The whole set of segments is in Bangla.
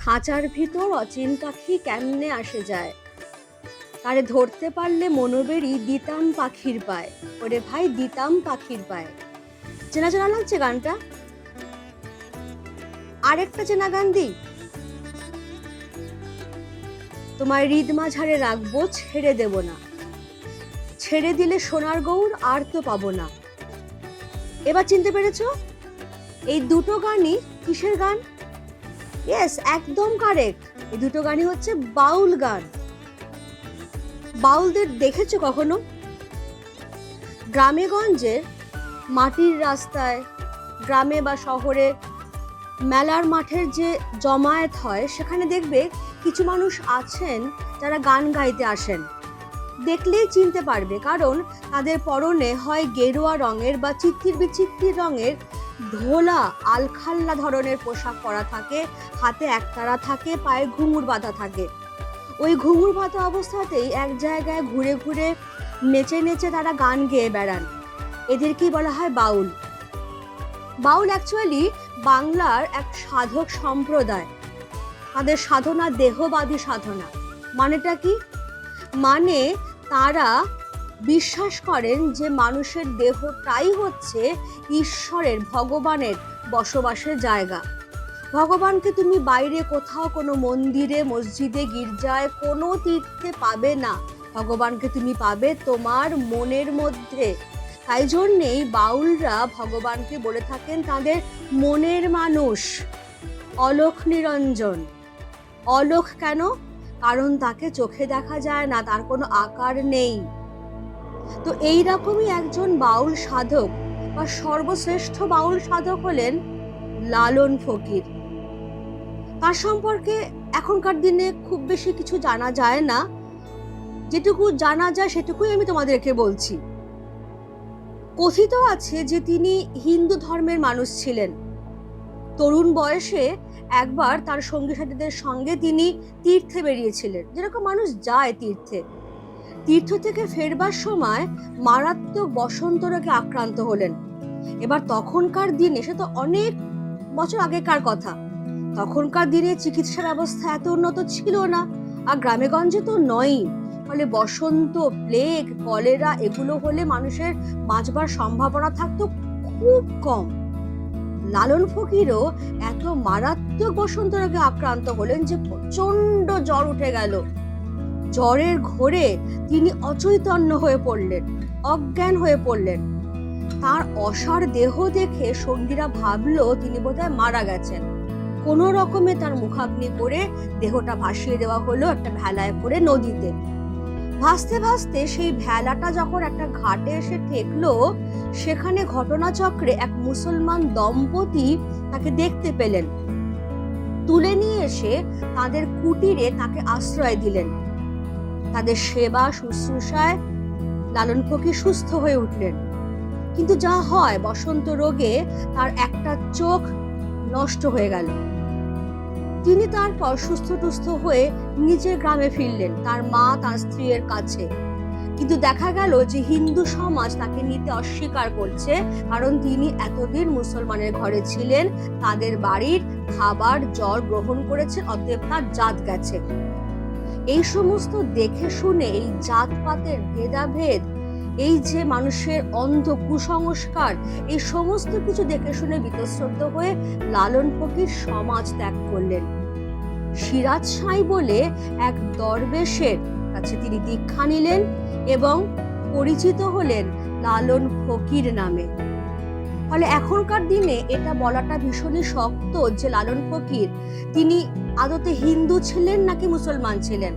খাঁচার ভিতর অচিন পাখি কেমনে আসে যায়, তারে ধরতে পারলে মনোবেরি দিতাম পাখির পায়। ওরে ভাই দিতাম পাখির পায়। চেনা চেনা লাগছে গানটা? আরেকটা চেনা গান দি। তোমার হৃদ মাঝারে রাখবো, ছেড়ে দেব না, ছেড়ে দিলে সোনার গৌর আর তো পাবো না। এবার চিনতে পেরেছো? এই দুটো গানই কিসের গান? ইয়েস, একদম কারেক্ট। এই দুটো গানই হচ্ছে বাউল গান। বাউলদের দেখেছো কখনো? গ্রামে গঞ্জে মাটির রাস্তায়, গ্রামে বা শহরে মেলার মাঠের যে জমায়েত হয়, সেখানে দেখবে কিছু মানুষ আছেন যারা গান গাইতে আসেন। দেখলেই চিনতে পারবে, কারণ তাদের পরনে হয় গেরুয়া রঙের বা চিত্তির বিচিত্তির রঙের ঢোলা আলখাল্লা ধরনের পোশাক পরা থাকে, হাতে একতারা থাকে, পায়ে ঘুঙুর বাঁধা থাকে। ওই ঘুঙুর বাঁধা অবস্থাতেই এক জায়গায় ঘুরে ঘুরে নেচে নেচে তারা গান গেয়ে বেড়ান। এদেরকেই বলা হয় বাউল। বাউল অ্যাকচুয়ালি বাংলার এক সাধক সম্প্রদায়। তাদের সাধনা দেহবাদী সাধনা। মানেটা কি? মানে তারা বিশ্বাস করেন যে মানুষের দেহটাই হচ্ছে ঈশ্বরের, ভগবানের বসবাসের জায়গা। ভগবানকে তুমি বাইরে কোথাও কোনো মন্দিরে, মসজিদে, গির্জায়, কোনো তীর্থে পাবে না। ভগবানকে তুমি পাবে তোমার মনের মধ্যে। তাই জন্যেই বাউলরা ভগবানকে বলে থাকেন তাদের মনের মানুষ, অলোক নিরঞ্জন। অলোক কেন? কারণ তাকে চোখে দেখা যায় না, তার কোনো আকার নেই। তো এইরকমই একজন বাউল সাধক বা সর্বশ্রেষ্ঠ বাউল সাধক হলেন লালন ফকির। তার সম্পর্কে এখনকার দিনে খুব বেশি কিছু জানা যায় না। যেটুকু জানা যায় সেটুকুই আমি তোমাদেরকে বলছি। কথিত আছে যে তিনি হিন্দু ধর্মের মানুষ ছিলেন। তরুণ বয়সে একবার তার সঙ্গী সাথীদের সঙ্গে তিনি তীর্থে বেরিয়েছিলেন, যেরকম মানুষ যায় তীর্থে। তীর্থ থেকে ফেরবার সময় মারাত্মক বসন্ত রোগে আক্রান্ত হলেন। এবার তখনকার দিনে, সে তো অনেক বছর আগেকার কথা, তখনকার দিনে চিকিৎসা ব্যবস্থা এত উন্নত ছিল না, আর গ্রামে গঞ্জে তো নয়ই। ফলে বসন্ত, প্লেগ, কলেরা এগুলো হলে মানুষের বাঁচবার সম্ভাবনা থাকতো খুব কম। লালন ফকিরও এত মারাত্মক বসন্ত রোগে আক্রান্ত হলেন যে প্রচন্ড জ্বর উঠে গেল। জ্বরের ঘোরে তিনি অচৈতন্য হয়ে পড়লেন, অজ্ঞান হয়ে পড়লেন। তার অসাড় দেহ দেখে সঙ্গীরা ভাবলো তিনি বোধহয় মারা গেছেন। কোনো রকমে তার মুখাগ্নি করে দেহটা ভাসিয়ে দেওয়া হলো একটা ভেলায় করে নদীতে। ভাসতে ভাসতে সেই ভেলাটা যখন একটা ঘাটে এসে ঠেকলো, সেখানে ঘটনাচক্রে এক মুসলমান দম্পতি তাকে দেখতে পেলেন। তুলে নিয়ে এসে তাদের কুটিরে তাকে আশ্রয় দিলেন। তাদের সেবা শুশ্রূষায় লালন ফকির সুস্থ হয়ে উঠলেন। কিন্তু যা হয়, বসন্ত রোগে তার একটা চোখ নষ্ট হয়ে গেল। তিনি তারপর সুস্থ হয়ে নিজের গ্রামে ফিরলেন, তার মা, তার স্ত্রীর কাছে। কিন্তু দেখা গেল যে হিন্দু সমাজ তাকে নিতে অস্বীকার করছে, কারণ তিনি এতদিন মুসলমানের ঘরে ছিলেন, তাদের বাড়ির খাবার জল গ্রহণ করেছেন, অতএব তার জাত গেছে। এই সমস্ত দেখে শুনে, এই জাতপাতের ভেদাভেদ, এই যে মানুষের অন্ধ কুসংস্কার, এই সমস্ত কিছু দেখে শুনে বীতশ্রদ্ধ হয়ে লালন ফকির সমাজ ত্যাগ করলেন। সিরাজ সাঁই বলে এক দরবেশের কাছে তিনি দীক্ষা নিলেন এবং পরিচিত হলেন লালন ফকির নামে। ফলে এখনকার দিনে এটা বলাটা ভীষণই শক্ত যে লালন ফকির তিনি আদতে হিন্দু ছিলেন নাকি মুসলমান ছিলেন।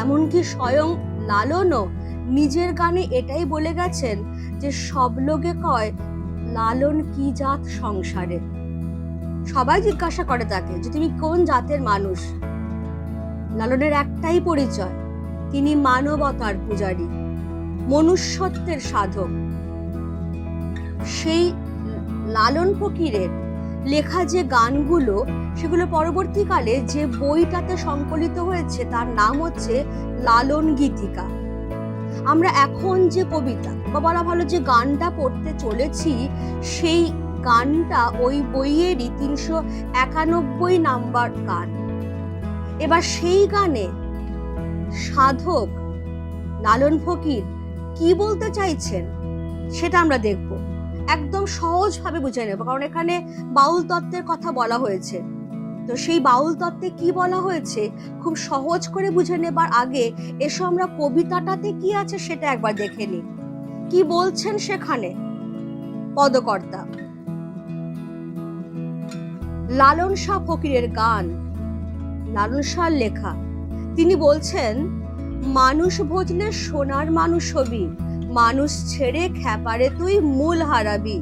এমনকি স্বয়ং লালনও নিজের গানে এটাই বলে গেছেন যে সব লোকে কয় লালন কি জাত সংসারে। সবাই জিজ্ঞাসা করে তাকে যে তুমি কোন জাতের মানুষ। লালনের একটাই পরিচয়, তিনি মানবতার পূজারী, মনুষ্যত্বের সাধক। সেই লালন ফকিরের লেখা যে গানগুলো, সেগুলো পরবর্তীকালে যে বইটাতে সংকলিত হয়েছে তার নাম হচ্ছে লালন গীতিকা। আমরা এখন যে কবিতা বা বলা ভালো যে গানটা পড়তে চলেছি, সেই গানটা ওই বইয়েরই 391 নাম্বার গান। এবার সেই গানে সাধক লালন ফকির কি বলতে চাইছেন সেটা আমরা দেখব, একদম সহজভাবে বুঝে নেব, কারণ এখানে বাউল তত্ত্বের কথা বলা হয়েছে। তো সেই বাউল তত্ত্বে কি বলা হয়েছে খুব সহজ করে বুঝে নেবার আগে এসো আমরা কবিতাটাতে কি আছে সেটা একবার দেখে নিই। কি বলছেন সেখানে পদকর্তা? লালন শাহ ফকিরের গান, লালন শাহর লেখা। তিনি বলছেন, মানুষ ভজলে সোনার মানুষ হবি, মানুষ ছেড়ে খ্যাপারে তুই মূল হারাবি,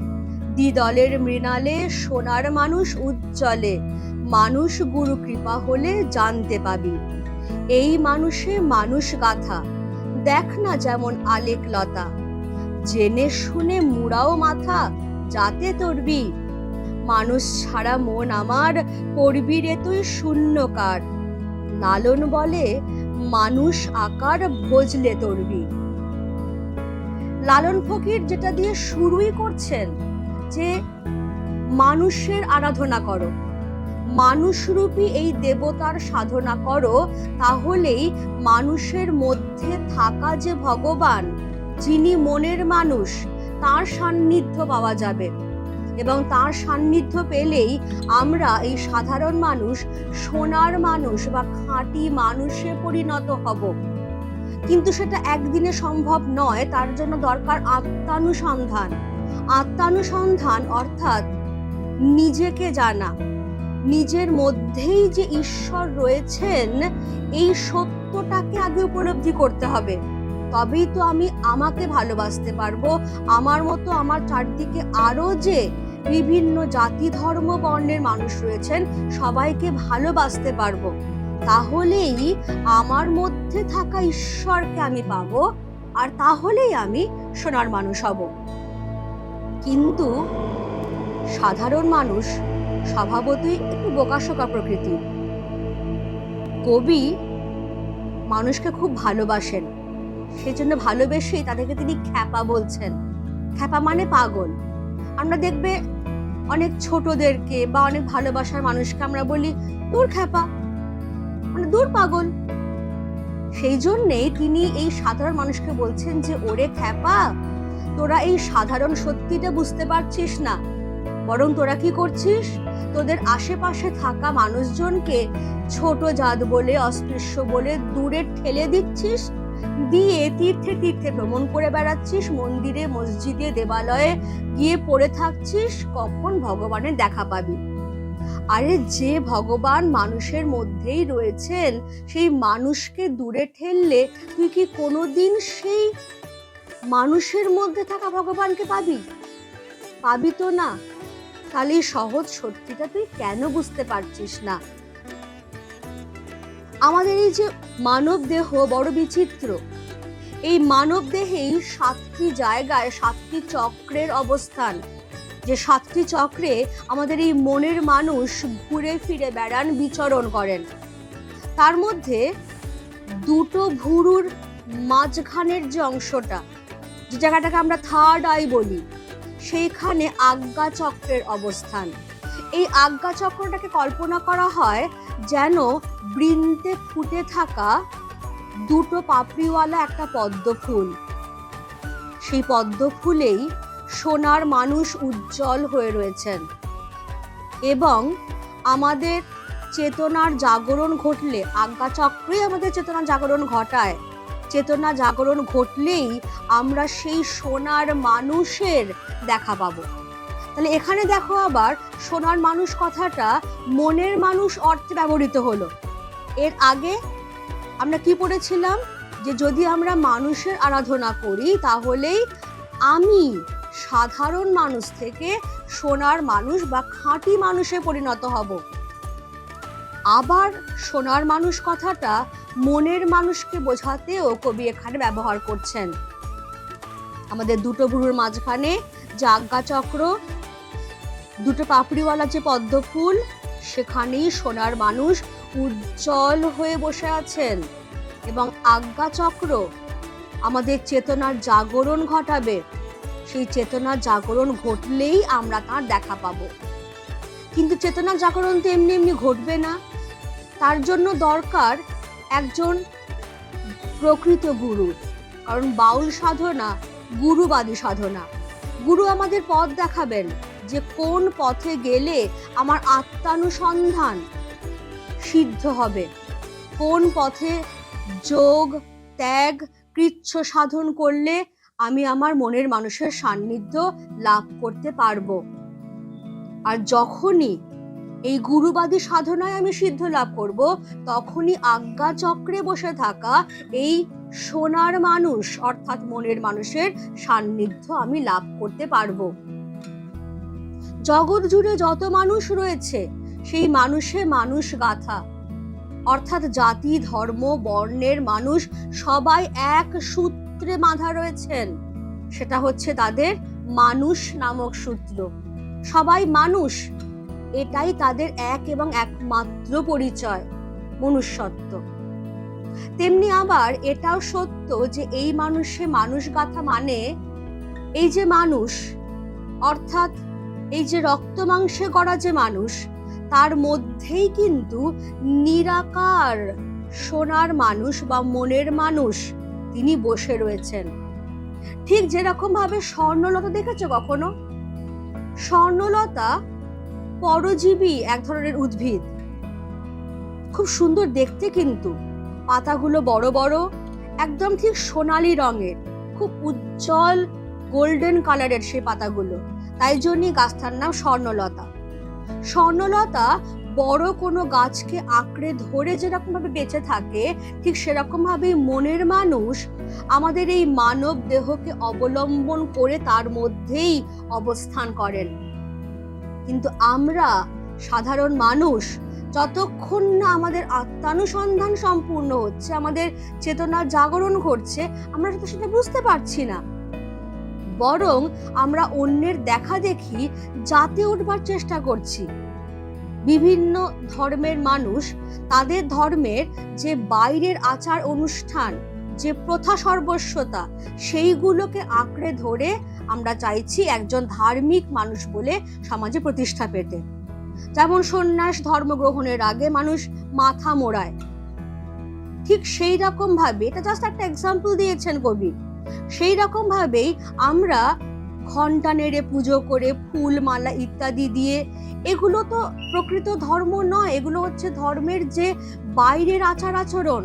দ্বিদলের মৃণালে সোনার মানুষ উজ্জ্বলে, মানুষ গুরু কৃপা হলে জানতে পাবি। এই মানুষে মানুষ গাথা, দেখ না যেমন আলেক লতা, জেনে শুনে মুড়াও মাথা, যাতে তরবি, মানুষ ছাড়া মন আমার করবি রে তুই শূন্যকার, লালন বলে মানুষ আকার ভজলে তরবি। লালন ফকির যেটা দিয়ে শুরুই করছেন যে মানুষের আরাধনা করো, মানুষরূপী এই দেবতার সাধনা করো, তাহলেই মানুষের মধ্যে থাকা যে ভগবান, যিনি মনের মানুষ, তার সান্নিধ্য পাওয়া যাবে, এবং তার সান্নিধ্য পেলেই আমরা এই সাধারণ মানুষ সোনার মানুষ বা খাঁটি মানুষে পরিণত হব। কিন্তু সেটা একদিনে সম্ভব নয়, তার জন্য দরকার আত্মানুসন্ধান। আত্মানুসন্ধান অর্থাৎ নিজেকে জানা, নিজের মধ্যেই যে ঈশ্বর রয়েছেন এই সত্যটাকে আগে উপলব্ধি করতে হবে, তবেই তো আমি আমাকে ভালোবাসতে পারবো, আমার মতো আমার চারদিকে আরো যে বিভিন্ন জাতি ধর্ম বর্ণের মানুষ রয়েছেন সবাইকে ভালোবাসতে পারবো, তাহলেই আমার মধ্যে থাকা ঈশ্বরকে আমি পাবো, আর তাহলেই আমি সোনার মানুষ হব। কিন্তু সাধারণ মানুষ স্বভাবতই একটু বোকাশোকা প্রকৃতির। কবি মানুষকে খুব ভালোবাসেন, সেজন্য ভালোবেসেই তাদেরকে তিনি খ্যাপা বলছেন। খ্যাপা মানে পাগল। আমরা দেখবে অনেক ছোটদেরকে বা অনেক ভালোবাসার মানুষকে আমরা বলি দূর খ্যাপা, মানে দূর পাগল। সেই জন্যেই তিনি এই সাধারণ মানুষকে বলছেন যে ওরে খ্যাপা, তোরা এই সাধারণ সত্যিটা বুঝতে পারছিস না, বরং তোরা কি করছিস, তোদের আশেপাশে থাকা মানুষজনকে ছোট জাত বলে, অস্পৃশ্য বলে দূরে ঠেলে দিচ্ছিস, দিয়ে তীর্থে তীর্থে ভ্রমণ করে বেড়াচ্ছিস, মন্দিরে মসজিদে দেবালয়ে গিয়ে পড়ে থাকছিস, কখন ভগবানের দেখা পাবি। আরে যে ভগবান মানুষের মধ্যেই রয়েছেন, সেই মানুষকে দূরে ঠেললে তুই কি কোনোদিন সেই মানুষের মধ্যে থাকা ভগবানকে পাবি? পাবি তো না। তাহলে এই সহজ সত্যিটা তুই কেন বুঝতে পারছিস না? আমাদের এই যে মানব দেহ বড় বিচিত্র। এই মানব দেহেই 7টি জায়গায় 7টি চক্রের অবস্থান, যে 7টি চক্রে আমাদের এই মনের মানুষ ঘুরে ফিরে বেড়ান, বিচরণ করেন। তার মধ্যে দুটো ভুরুর মাঝখানের যে অংশটা, যে জায়গাটাকে আমরা থার্ড আই বলি, সেইখানে আজ্ঞা চক্রের অবস্থান। এই আজ্ঞা চক্রটাকে কল্পনা করা হয় যেন বৃন্তে ফুটে থাকা দুটো পাপড়িওয়ালা একটা পদ্ম ফুল। সেই পদ্ম ফুলেই সোনার মানুষ উজ্জ্বল হয়ে রয়েছেন, এবং আমাদের চেতনার জাগরণ ঘটলে, আজ্ঞা চক্রই আমাদের চেতনার জাগরণ ঘটায়, চেতনা জাগরণ ঘটলেই আমরা সেই সোনার মানুষের দেখা পাবো। তাহলে এখানে দেখো আবার সোনার মানুষ কথাটা মনের মানুষ অর্থে ব্যবহৃত হলো। এর আগে আমরা কি পড়েছিলাম, যে যদি আমরা মানুষের আরাধনা করি তাহলেই আমি সাধারণ মানুষ থেকে সোনার মানুষ বা খাঁটি মানুষে পরিণত হব। আবার সোনার মানুষ কথাটা মনের মানুষকে বোঝাতেও কবি এখানে ব্যবহার করছেন। আমাদের দুটো ভুরুর মাঝখানে যে আজ্ঞা চক্র, দুটো পাপড়িওয়ালা যে পদ্ম ফুল, সেখানেই সোনার মানুষ উজ্জ্বল হয়ে বসে আছেন, এবং আজ্ঞা চক্র আমাদের চেতনার জাগরণ ঘটাবে। সেই চেতনার জাগরণ ঘটলেই আমরা তার দেখা পাবো। কিন্তু চেতনার জাগরণ তো এমনি এমনি ঘটবে না। তার জন্য দরকার একজন প্রকৃত গুরু, কারণ বাউল সাধনা গুরুবাদী সাধনা। গুরু আমাদের পথ দেখাবেন যে কোন পথে গেলে আমার আত্মানুসন্ধান সিদ্ধ হবে, কোন পথে যোগ ত্যাগ কৃচ্ছ সাধন করলে আমি আমার মনের মানুষের সান্নিধ্য লাভ করতে পারবো। আর যখনই এই গুরুবাদী সাধনায় আমি সিদ্ধ লাভ করব, তখনই আজ্ঞা চক্রে বসে থাকা এই সোনার মানুষ অর্থাৎ মনের মানুষের সান্নিধ্য আমি লাভ করতে পারবো। জগৎ জুড়ে যত মানুষ রয়েছে সেই মানুষে মানুষ গাথা, অর্থাৎ জাতি ধর্ম বর্ণের মানুষ সবাই এক সূত্রে বাঁধা রয়েছেন। সেটা হচ্ছে তাদের মানুষ নামক সূত্র। সবাই মানুষ, এটাই তাদের এক এবং একমাত্র পরিচয়, মনুষ্যত্ব। তেমনি আবার এটাও সত্য যে এই মানুষে মানুষ গাথা মানে এই যে মানুষ অর্থাৎ এই যে রক্ত মাংসে গড়া যে মানুষ, তার মধ্যেই কিন্তু নিরাকার সোনার মানুষ বা মনের মানুষ তিনি বসে রয়েছেন। ঠিক যেরকম ভাবে স্বর্ণলতা দেখেছো কখনো? স্বর্ণলতা পরজীবী এক ধরনের উদ্ভিদ, খুব সুন্দর দেখতে, কিন্তু পাতাগুলো বড় বড়, একদম ঠিক সোনালী রঙের, খুব উজ্জ্বল গোল্ডেন কালারের সেই পাতাগুলো, তাই জন্যই গাছটার নাম স্বর্ণলতা। স্বর্ণলতা বড় কোনো গাছকে আঁকড়ে ধরে যেরকম ভাবে বেঁচে থাকে, ঠিক সেরকম ভাবেই মনের মানুষ আমাদের এই মানব দেহকে অবলম্বন করে তার মধ্যেই অবস্থান করেন। কিন্তু আমরা সাধারণ মানুষ যতক্ষণ না আমাদের আত্মানুসন্ধান সম্পূর্ণ হচ্ছে, আমাদের চেতনার জাগরণ ঘটছে, আমরা সেটা বুঝতে পারছি না। বরং আমরা অন্যের দেখা দেখি জাতে উঠবার চেষ্টা করছি। বিভিন্ন ধর্মের মানুষ তাদের ধর্মের যে বাইরের আচার অনুষ্ঠান, যে প্রথা সর্বস্বতা, সেইগুলোকে আঁকড়ে ধরে আমরা চাইছি একজন ধার্মিক মানুষ বলে সমাজে প্রতিষ্ঠা পেতে। যেমন সন্ন্যাস ধর্ম গ্রহণের আগে মানুষ মাথা মোড়ায়, ঠিক সেই রকম ভাবে, এটা জাস্ট একটা এক্সাম্পল দিয়েছেন কবি, সেই রকম ভাবেই আমরা ঘণ্টা নেড়ে পুজো করে ফুল মালা ইত্যাদি দিয়ে, এগুলো তো প্রকৃত ধর্ম নয়, এগুলো হচ্ছে ধর্মের যে বাইরের আচার আচরণ,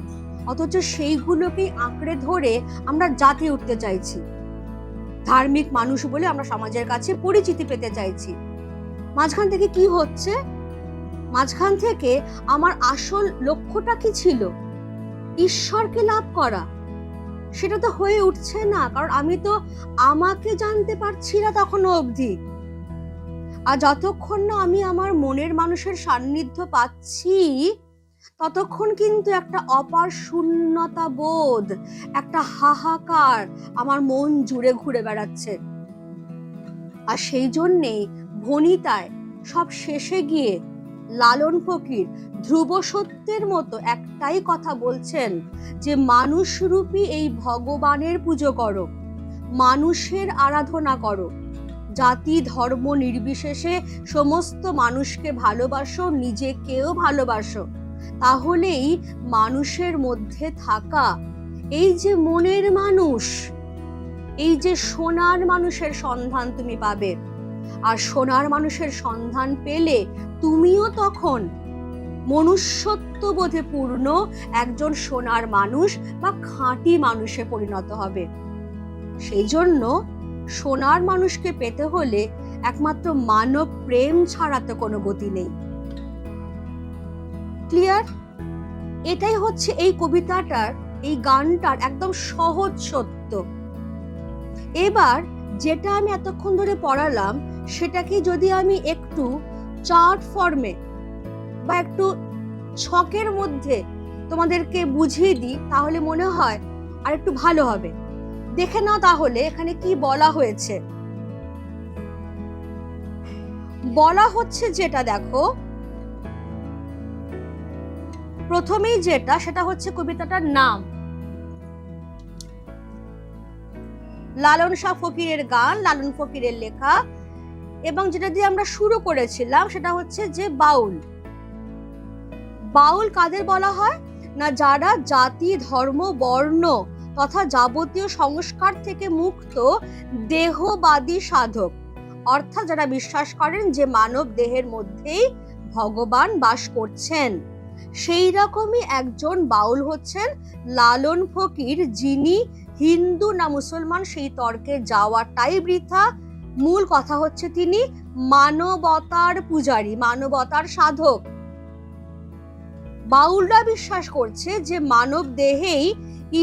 অথচ সেইগুলোকেই আঁকড়ে ধরে আমরা জাতি উঠতে চাইছি, ধার্মিক মানুষ বলে আমরা সমাজের কাছে পরিচিতি পেতে চাইছি। মাঝখান থেকে কি হচ্ছে? মাঝখান থেকে আমার আসল লক্ষ্যটা কি ছিল? ঈশ্বরকে লাভ করা, সেটা তো হয়ে উঠছে না, কারণ আমি তো আমাকে জানতে পারছি না তখনও অবধি। আর যতক্ষণ না আমি আমার মনের মানুষের সান্নিধ্য পাচ্ছি, ততক্ষণ কিন্তু একটা অপার শূন্যতা বোধ, একটা হাহাকার আমার মন জুড়ে ঘুরে বেড়াচ্ছে। আর সেই জন্যেই ভনিতায় সব শেষে গিয়ে লালন ফকির ধ্রুব সত্যের মতো একটাই কথা বলছেন যে মানুষরূপী এই ভগবানের পুজো করো, মানুষের আরাধনা করো, জাতি ধর্ম নির্বিশেষে সমস্ত মানুষকে ভালোবাসো, নিজেকেও ভালোবাসো। তাহলেই মানুষের মধ্যে থাকা এই যে মনের মানুষ, এই যে সোনার মানুষের সন্ধান তুমি পাবে। আর সোনার মানুষের সন্ধান পেলে তুমিও তখন মনুষ্যত্ববোধে পূর্ণ একজন সোনার মানুষ বা খাঁটি মানুষে পরিণত হবে। সেই জন্য সোনার মানুষকে পেতে হলে একমাত্র মানব প্রেম ছাড়া তো কোনো গতি নেই। ক্লিয়ার? এটাই হচ্ছে এই কবিতাটার, এই গানটার একদম সহজ সত্য। এবার যেটা আমি এতক্ষণ ধরে পড়ালাম, সেটাকে যদি আমি একটু চার্ট ফর্মে বা একটু ছকের মধ্যে তোমাদেরকে বুঝিয়ে দিই, তাহলে মনে হয় আর একটু ভালো হবে। দেখে নাও তাহলে এখানে কি বলা হয়েছে। বলা হচ্ছে যেটা, দেখো প্রথমেই যেটা, সেটা হচ্ছে কবিতাটার নাম, লালন শাহ ফকিরের গান, লালন ফকিরের লেখা, এবং যেটা দিয়ে আমরা শুরু করেছিলাম সেটা হচ্ছে যে বাউল। বাউল কাদের বলা হয় না, যারা জাতি ধর্ম বর্ণ তথা যাবতীয় সংস্কার থেকে মুক্ত দেহবাদী সাধক, অর্থাৎ যারা বিশ্বাস করেন যে মানব দেহের মধ্যেই ভগবান বাস করছেন। সেই রকমই একজন বাউল হচ্ছেন লালন ফকির, যিনি হিন্দু না মুসলমান সেই তর্কে যাওয়াটাই বৃথা। মূল কথা হচ্ছে তিনি মানবতার পূজারী, মানবতার সাধক। বাউলরা বিশ্বাস করছে যে মানব দেহেই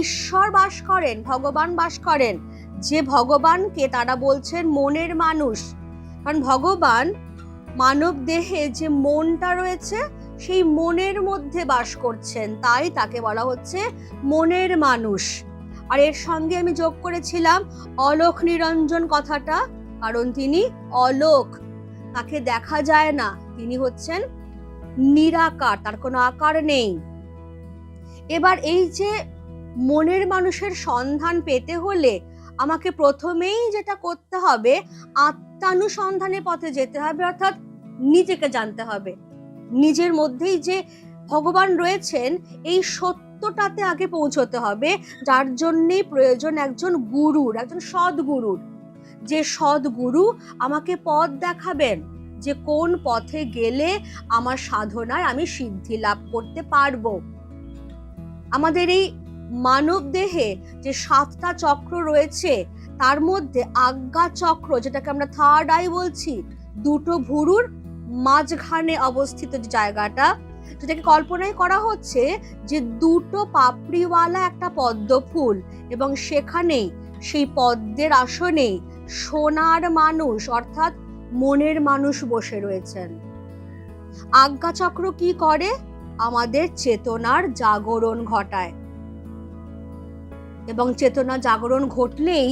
ঈশ্বর বাস করেন, ভগবান বাস করেন, যে ভগবানকে তারা বলছেন মনের মানুষ। কারণ ভগবান মানব দেহে যে মনটা রয়েছে সেই মনের মধ্যে বাস করছেন, তাই তাকে বলা হচ্ছে মনের মানুষ। আর এর সঙ্গে আমি যোগ করেছিলাম অলোক নিরঞ্জন কথাটা, কারণ তিনি অলোক, তাকে দেখা যায় না, তিনি হচ্ছেন নিরাকার, তার কোনো আকার নেই। এবার এই যে মনের মানুষের সন্ধান পেতে হলে আমাকে প্রথমেই যেটা করতে হবে, আত্মানুসন্ধানের পথে যেতে হবে, অর্থাৎ নিজেকে জানতে হবে। নিজের মধ্যেই যে ভগবান রয়েছেন এই সত্যটাতে আগে পৌঁছতে হবে, যার জন্যই প্রয়োজন একজন গুরুর, একজন সদ্গুরুর, যে সদ্গুরু আমাকে পথ দেখাবেন, যে কোন পথে গেলে আমার সাধনায় আমি সিদ্ধি লাভ করতে পারবো। আমাদের এই মানব দেহে যে 7টা চক্র রয়েছে, তার মধ্যে আজ্ঞা চক্র, যেটাকে আমরা থার্ড আই বলছি, দুটো ভুরুর মাঝখানে অবস্থিত যে জায়গাটা, যেটাকে কল্পনায় করা হচ্ছে যে দুটো পাপড়িওয়ালা একটা পদ্ম ফুল, এবং সেখানেই সেই পদ্মের আসনে সোনার মানুষ অর্থাৎ মনের মানুষ বসে রয়েছেন। আজ্ঞা চক্র কি করে? আমাদের চেতনার জাগরণ ঘটায়, এবং চেতনা জাগরণ ঘটলেই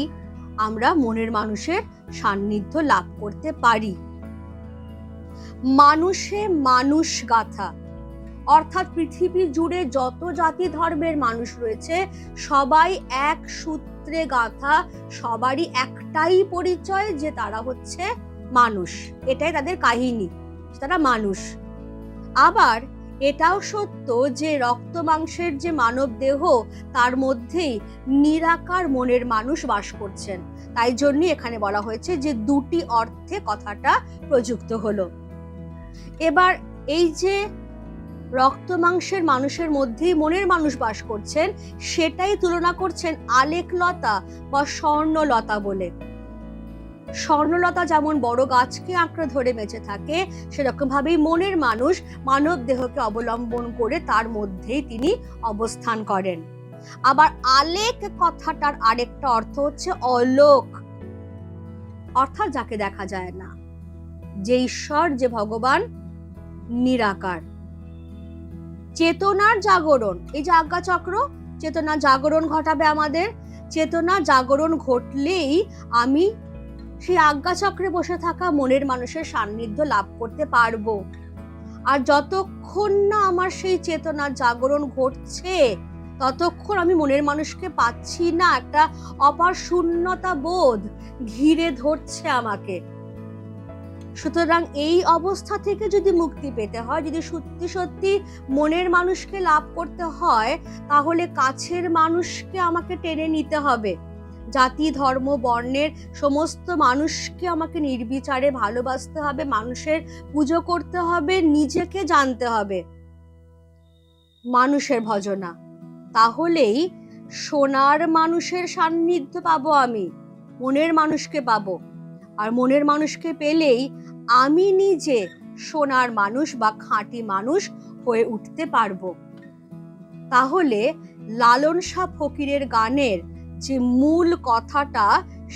আমরা মনের মানুষের সান্নিধ্য লাভ করতে পারি। মানুষে মানুষ গাথা, অর্থাৎ পৃথিবী জুড়ে যত জাতি ধর্মের মানুষ রয়েছে সবাই এক সূত্রে গাথা, সবারই একটাই পরিচয় যে তারা হচ্ছে মানুষ, এটাই তাদের কাহিনী, তারা মানুষ। আবার এটাও সত্য যে রক্ত মাংসের যে মানব দেহ, তার মধ্যেই নিরাকার মনের মানুষ বাস করছেন। তাই জন্য এখানে বলা হয়েছে যে দুটি অর্থে কথাটা প্রযুক্ত হলো। এবার এই যে রক্ত মাংসের মানুষের মধ্যেই মনের মানুষ বাস করছেন, সেটাই তুলনা করছেন আলেকলতা বা স্বর্ণলতা বলে। স্বর্ণলতা যেমন বড় গাছকে আঁকড়ে ধরে বেঁচে থাকে, সেরকম ভাবেই মনের মানুষ মানব দেহকে অবলম্বন করে তার মধ্যেই তিনি অবস্থান করেন। আবার আলেক কথাটার আরেকটা অর্থ হচ্ছে অলোক, অর্থাৎ যাকে দেখা যায় না, যে ঈশ্বর, যে ভগবান নিরাকার। চেতনার জাগরণ, এই যে আজ্ঞা চক্র, চেতনা জাগরণ ঘটাবে আমাদের। চেতনা জাগরণ ঘটলেই আমি সেই আজ্ঞা চক্রে বসে থাকা মনের মানুষের সান্নিধ্য লাভ করতে পারবো। আর যতক্ষণ না আমার সেই চেতনা জাগরণ ঘটছে, ততক্ষণ আমি মনের মানুষকে পাচ্ছি না, একটা অপার শূন্যতা বোধ ঘিরে ধরছে আমাকে। সুতরাং এই অবস্থা থেকে যদি মুক্তি পেতে হয়, যদি সত্যি সত্যি মনের মানুষকে লাভ করতে হয়, তাহলে কাছের মানুষকে আমাকে টেনে নিতে হবে। জাতি ধর্ম বর্ণের সমস্ত মানুষকে আমাকে নির্বিচারে ভালোবাসতে হবে, মানুষের পুজো করতে হবে, নিজেকে জানতে হবে, মানুষের ভজনা। তাহলেই সোনার মানুষের সান্নিধ্য পাবো, আমি মনের মানুষকে পাবো। আর মনের মানুষকে পেলেই আমি নিজে সোনার মানুষ বা খাঁটি মানুষ হয়ে উঠতে পারবো। তাহলে লালন শাহ ফকিরের গানের যে মূল কথাটা,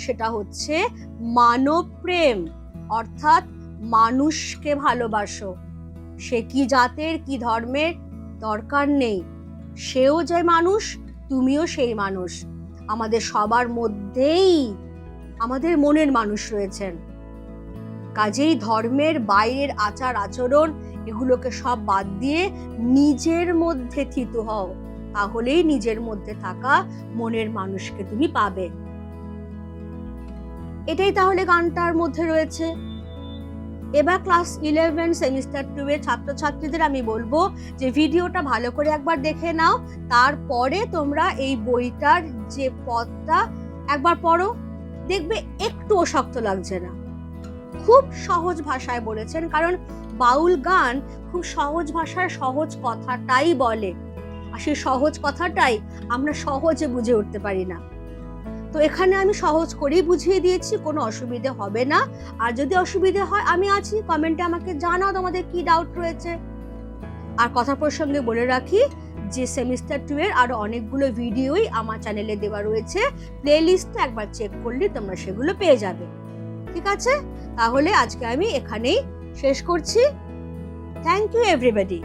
সেটা হচ্ছে মানব প্রেম, অর্থাৎ মানুষকে ভালোবাসো। সে কি জাতের কি ধর্মের দরকার নেই, সেও যে মানুষ, তুমিও সেই মানুষ। আমাদের সবার মধ্যেই আমাদের মনের মানুষ রয়েছেন। কাজেই ধর্মের বাইরের আচার আচরণ এগুলোকে সব বাদ দিয়ে নিজের মধ্যে থিত হও, তাহলেই নিজের মধ্যে থাকা মনের মানুষকে তুমি পাবে। এটাই তাহলে গানটার মধ্যে রয়েছে। এবার ক্লাস 11 সেমিস্টার 2 এর ছাত্রছাত্রীদের আমি বলবো যে ভিডিওটা ভালো করে একবার দেখে নাও, তারপরে তোমরা এই বইটার যে পথটা একবার পড়ো, দেখবে একটুও শক্ত লাগছে না। খুব সহজ ভাষায় বলেছেন, কারণ বাউল গান খুব সহজ ভাষায় সহজ কথাটাই বলে, আর সেই সহজ কথাটাই আমরা সহজে বুঝে উঠতে পারি না। তো এখানে আমি সহজ করেই বুঝিয়ে দিয়েছি, কোনো অসুবিধে হবে না। আর যদি অসুবিধে হয় আমি আছি, কমেন্টে আমাকে জানাও তোমাদের কি ডাউট রয়েছে। আর কথা প্রসঙ্গে বলে রাখি যে সেমিস্টার 2 এর আরো অনেকগুলো ভিডিওই আমার চ্যানেলে দেওয়া রয়েছে, প্লে লিস্টে একবার চেক করলে তোমরা সেগুলো পেয়ে যাবে। ঠিক আছে, তাহলে আজকে আমি এখানেই শেষ করছি। Thank you everybody.